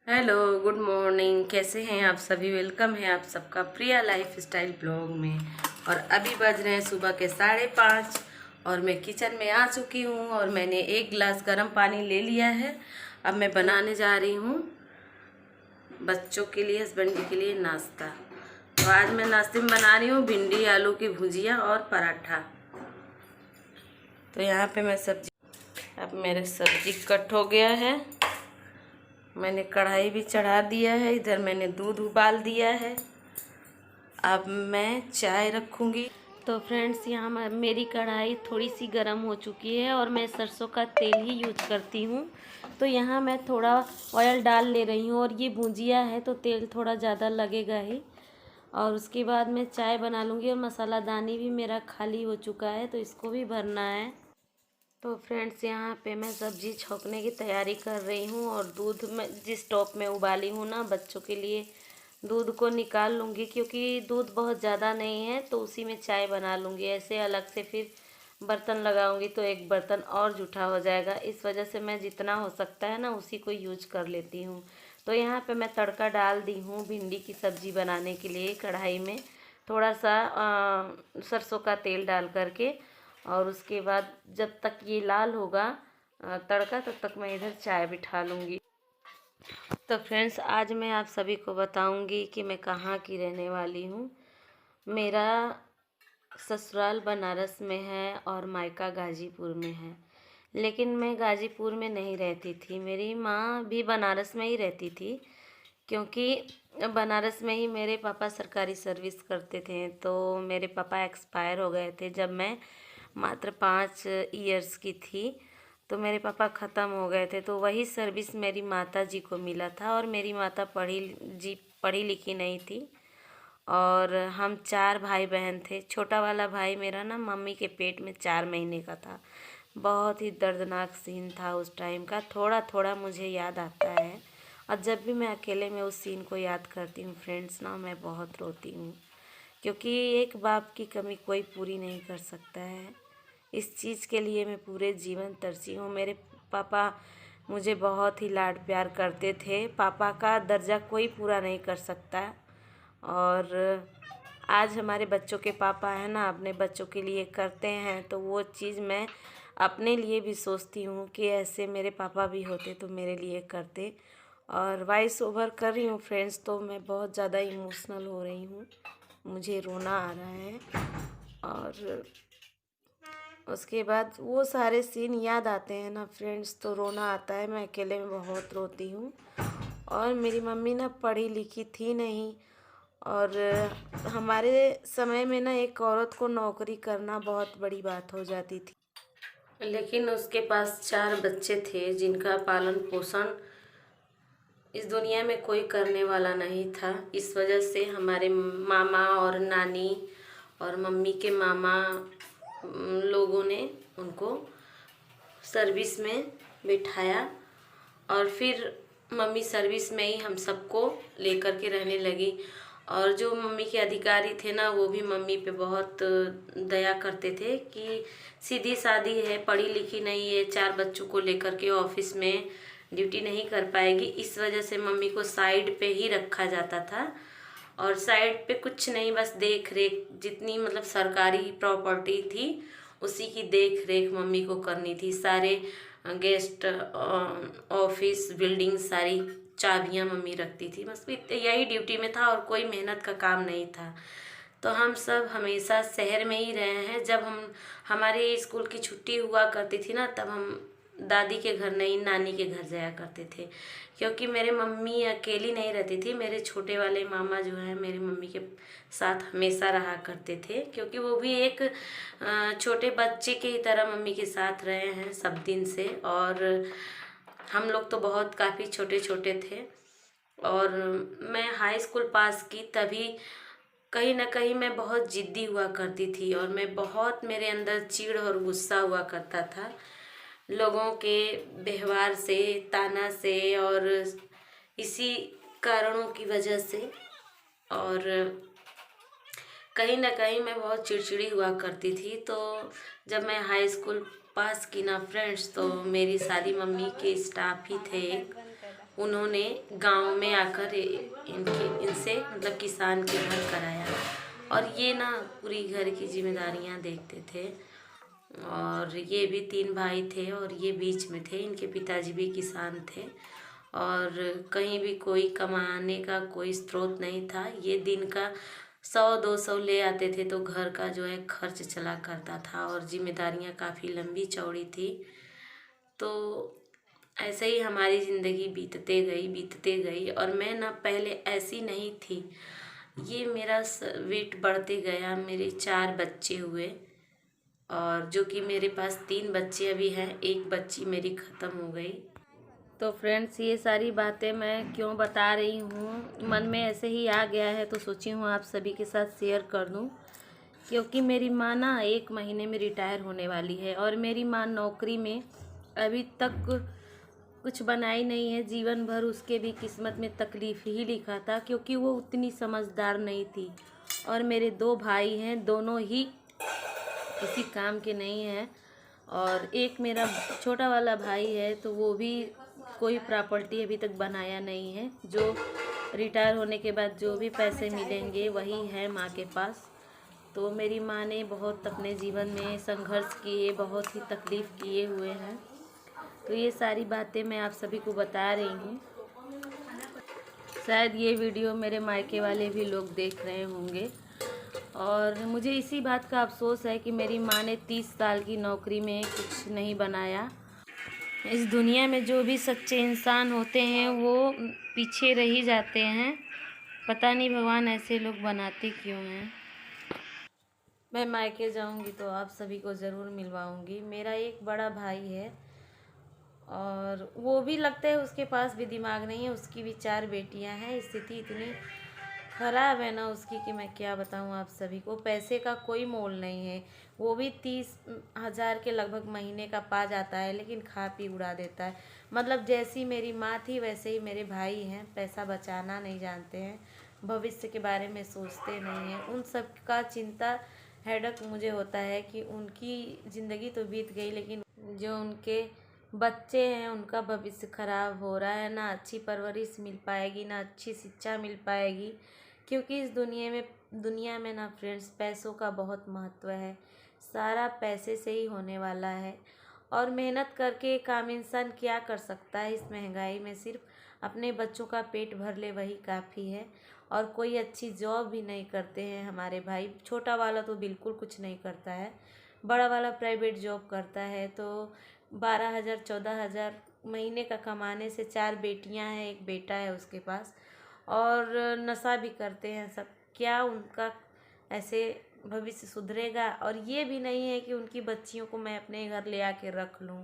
Hello, good morning. कैसे हैं आप सभी? वेलकम है आप सबका प्रिया लाइफ स्टाइल ब्लॉग में। और अभी बज रहे हैं सुबह के 5:30 और मैं किचन में आ चुकी हूँ और मैंने एक गिलास गर्म पानी ले लिया है। अब मैं बनाने जा रही हूँ बच्चों के लिए, हस्बैंड जी के लिए नाश्ता। तो आज मैं नाश्ते में बना रही हूँ भिंडी आलू की भुजिया और पराठा। तो यहाँ पे मैं सब्जी, अब मेरे सब्जी कट हो गया है। मैंने कढ़ाई भी चढ़ा दिया है, इधर मैंने दूध उबाल दिया है। अब मैं चाय रखूँगी। तो फ्रेंड्स, यहाँ मेरी कढ़ाई थोड़ी सी गर्म हो चुकी है और मैं सरसों का तेल ही यूज करती हूँ। तो यहाँ मैं थोड़ा ऑयल डाल ले रही हूँ और ये भुजिया है तो तेल थोड़ा ज़्यादा लगेगा ही। और उसके बाद मैं चाय बना लूँगी और मसालादानी भी मेरा खाली हो चुका है तो इसको भी भरना है। तो फ्रेंड्स, यहाँ पे मैं सब्ज़ी छौंकने की तैयारी कर रही हूँ और दूध में जिस टॉप में उबाली हूँ ना बच्चों के लिए, दूध को निकाल लूँगी क्योंकि दूध बहुत ज़्यादा नहीं है तो उसी में चाय बना लूँगी। ऐसे अलग से फिर बर्तन लगाऊँगी तो एक बर्तन और जूठा हो जाएगा। इस वजह से मैं जितना हो सकता है ना उसी को यूज कर लेती हूँ। तो यहाँ पे मैं तड़का डाल दी हूँ भिंडी की सब्ज़ी बनाने के लिए। कढ़ाई में थोड़ा सा सरसों का तेल डाल करके और उसके बाद जब तक ये लाल होगा तड़का, तब तक मैं इधर चाय बिठा लूँगी। तो फ्रेंड्स, आज मैं आप सभी को बताऊंगी कि मैं कहाँ की रहने वाली हूँ। मेरा ससुराल बनारस में है और मायका गाजीपुर में है। लेकिन मैं गाजीपुर में नहीं रहती थी, मेरी माँ भी बनारस में ही रहती थी क्योंकि बनारस में ही मेरे पापा सरकारी सर्विस करते थे। तो मेरे पापा एक्सपायर हो गए थे जब मैं मात्र 5 इयर्स की थी। तो मेरे पापा ख़त्म हो गए थे तो वही सर्विस मेरी माता जी को मिला था। और मेरी माता पढ़ी लिखी नहीं थी और हम 4 भाई बहन थे। छोटा वाला भाई मेरा ना मम्मी के पेट में 4 महीने का था। बहुत ही दर्दनाक सीन था उस टाइम का, थोड़ा थोड़ा मुझे याद आता है। और जब भी मैं अकेले में उस सीन को याद करती हूँ फ्रेंड्स ना, मैं बहुत रोती हूँ क्योंकि एक बाप की कमी कोई पूरी नहीं कर सकता है। इस चीज़ के लिए मैं पूरे जीवन तरसी हूँ। मेरे पापा मुझे बहुत ही लाड प्यार करते थे। पापा का दर्जा कोई पूरा नहीं कर सकता। और आज हमारे बच्चों के पापा हैं ना, अपने बच्चों के लिए करते हैं तो वो चीज़ मैं अपने लिए भी सोचती हूँ कि ऐसे मेरे पापा भी होते तो मेरे लिए करते। और वॉइस ओवर कर रही हूँ फ्रेंड्स तो मैं बहुत ज़्यादा इमोशनल हो रही हूँ, मुझे रोना आ रहा है। और उसके बाद वो सारे सीन याद आते हैं ना फ्रेंड्स तो रोना आता है। मैं अकेले में बहुत रोती हूँ। और मेरी मम्मी ना पढ़ी लिखी थी नहीं और हमारे समय में ना एक औरत को नौकरी करना बहुत बड़ी बात हो जाती थी। लेकिन उसके पास 4 बच्चे थे जिनका पालन पोषण इस दुनिया में कोई करने वाला नहीं था। इस वजह से हमारे मामा और नानी और मम्मी के मामा लोगों ने उनको सर्विस में बिठाया और फिर मम्मी सर्विस में ही हम सबको लेकर के रहने लगी। और जो मम्मी के अधिकारी थे ना, वो भी मम्मी पे बहुत दया करते थे कि सीधी सादी है, पढ़ी लिखी नहीं है, 4 बच्चों को लेकर के ऑफिस में ड्यूटी नहीं कर पाएगी। इस वजह से मम्मी को साइड पे ही रखा जाता था। और साइड पे कुछ नहीं, बस देख रेख, जितनी मतलब सरकारी प्रॉपर्टी थी उसी की देख रेख मम्मी को करनी थी। सारे गेस्ट ऑफिस बिल्डिंग सारी चाबियां मम्मी रखती थी। बस यही ड्यूटी में था और कोई मेहनत का काम नहीं था। तो हम सब हमेशा शहर में ही रहे हैं। जब हमारे स्कूल की छुट्टी हुआ करती थी ना, तब हम दादी के घर नहीं नानी के घर जाया करते थे क्योंकि मेरे मम्मी अकेली नहीं रहती थी। मेरे छोटे वाले मामा जो है मेरी मम्मी के साथ हमेशा रहा करते थे क्योंकि वो भी एक छोटे बच्चे की ही तरह मम्मी के साथ रहे हैं सब दिन से। और हम लोग तो बहुत काफ़ी छोटे छोटे थे। और मैं हाई स्कूल पास की तभी कहीं ना कहीं मैं बहुत ज़िद्दी हुआ करती थी और मैं बहुत, मेरे अंदर चिढ़ और गुस्सा हुआ करता था लोगों के व्यवहार से, ताना से और इसी कारणों की वजह से। और कहीं ना कहीं मैं बहुत चिड़चिड़ी हुआ करती थी। तो जब मैं हाई स्कूल पास की ना फ्रेंड्स, तो मेरी सारी मम्मी के स्टाफ ही थे एक, उन्होंने गांव में आकर इनसे मतलब किसान के घर कराया। और ये ना पूरी घर की जिम्मेदारियां देखते थे। और ये भी 3 भाई थे और ये बीच में थे। इनके पिताजी भी किसान थे और कहीं भी कोई कमाने का कोई स्रोत नहीं था। ये दिन का 100-200 ले आते थे तो घर का जो है खर्च चला करता था और जिम्मेदारियां काफ़ी लंबी चौड़ी थी। तो ऐसे ही हमारी ज़िंदगी बीतते गई और मैं ना पहले ऐसी नहीं थी। ये मेरा वेट बढ़ते गया, मेरे 4 बच्चे हुए और जो कि मेरे पास 3 बच्चे अभी हैं, एक बच्ची मेरी ख़त्म हो गई। तो फ्रेंड्स, ये सारी बातें मैं क्यों बता रही हूँ, मन में ऐसे ही आ गया है तो सोची हूँ आप सभी के साथ शेयर कर दूँ। क्योंकि मेरी माँ ना 1 महीने में रिटायर होने वाली है और मेरी माँ नौकरी में अभी तक कुछ बनाई नहीं है। जीवन भर उसके भी किस्मत में तकलीफ़ ही लिखा था क्योंकि वो उतनी समझदार नहीं थी। और मेरे 2 भाई हैं, दोनों ही किसी काम के नहीं हैं। और एक मेरा छोटा वाला भाई है तो वो भी कोई प्रॉपर्टी अभी तक बनाया नहीं है। जो रिटायर होने के बाद जो भी पैसे मिलेंगे वही है माँ के पास। तो मेरी माँ ने बहुत अपने जीवन में संघर्ष किए, बहुत ही तकलीफ़ किए हुए हैं। तो ये सारी बातें मैं आप सभी को बता रही हूँ। शायद ये वीडियो मेरे मायके वाले भी लोग देख रहे होंगे और मुझे इसी बात का अफसोस है कि मेरी माँ ने 30 साल की नौकरी में कुछ नहीं बनाया। इस दुनिया में जो भी सच्चे इंसान होते हैं वो पीछे रह ही जाते हैं। पता नहीं भगवान ऐसे लोग बनाते क्यों हैं। मैं मायके जाऊंगी तो आप सभी को ज़रूर मिलवाऊंगी। मेरा एक बड़ा भाई है और वो भी लगता है उसके पास भी दिमाग नहीं है। उसकी भी 4 बेटियां हैं। स्थिति इतनी ख़राब है ना उसकी कि मैं क्या बताऊं आप सभी को। पैसे का कोई मोल नहीं है। वो भी 30,000 के लगभग महीने का पा जाता है लेकिन खा पी उड़ा देता है। मतलब जैसी मेरी माँ थी वैसे ही मेरे भाई हैं। पैसा बचाना नहीं जानते हैं, भविष्य के बारे में सोचते नहीं हैं। उन सब का चिंता हेडक मुझे होता है कि उनकी ज़िंदगी तो बीत गई लेकिन जो उनके बच्चे हैं उनका भविष्य खराब हो रहा है। ना अच्छी परवरिश मिल पाएगी, ना अच्छी शिक्षा मिल पाएगी। क्योंकि इस दुनिया में ना फ्रेंड्स, पैसों का बहुत महत्व है। सारा पैसे से ही होने वाला है। और मेहनत करके एक आम इंसान क्या कर सकता है इस महंगाई में? सिर्फ अपने बच्चों का पेट भर ले वही काफ़ी है। और कोई अच्छी जॉब भी नहीं करते हैं हमारे भाई। छोटा वाला तो बिल्कुल कुछ नहीं करता है, बड़ा वाला प्राइवेट जॉब करता है। तो 12,000 14,000 महीने का कमाने से 4 बेटियां हैं, एक बेटा है उसके पास। और नशा भी करते हैं सब। क्या उनका ऐसे भविष्य सुधरेगा? और ये भी नहीं है कि उनकी बच्चियों को मैं अपने घर ले आके रख लूँ।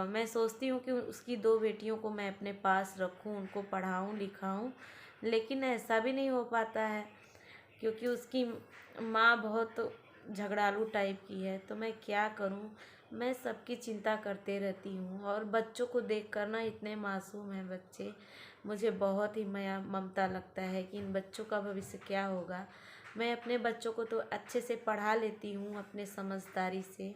मैं सोचती हूँ कि उसकी 2 बेटियों को मैं अपने पास रखूँ, उनको पढ़ाऊँ लिखाऊँ, लेकिन ऐसा भी नहीं हो पाता है क्योंकि उसकी माँ बहुत झगड़ालू टाइप की है। तो मैं क्या करूँ? मैं सबकी चिंता करते रहती हूँ और बच्चों को देख कर ना, इतने मासूम हैं बच्चे, मुझे बहुत ही माया ममता लगता है कि इन बच्चों का भविष्य क्या होगा। मैं अपने बच्चों को तो अच्छे से पढ़ा लेती हूँ अपने समझदारी से,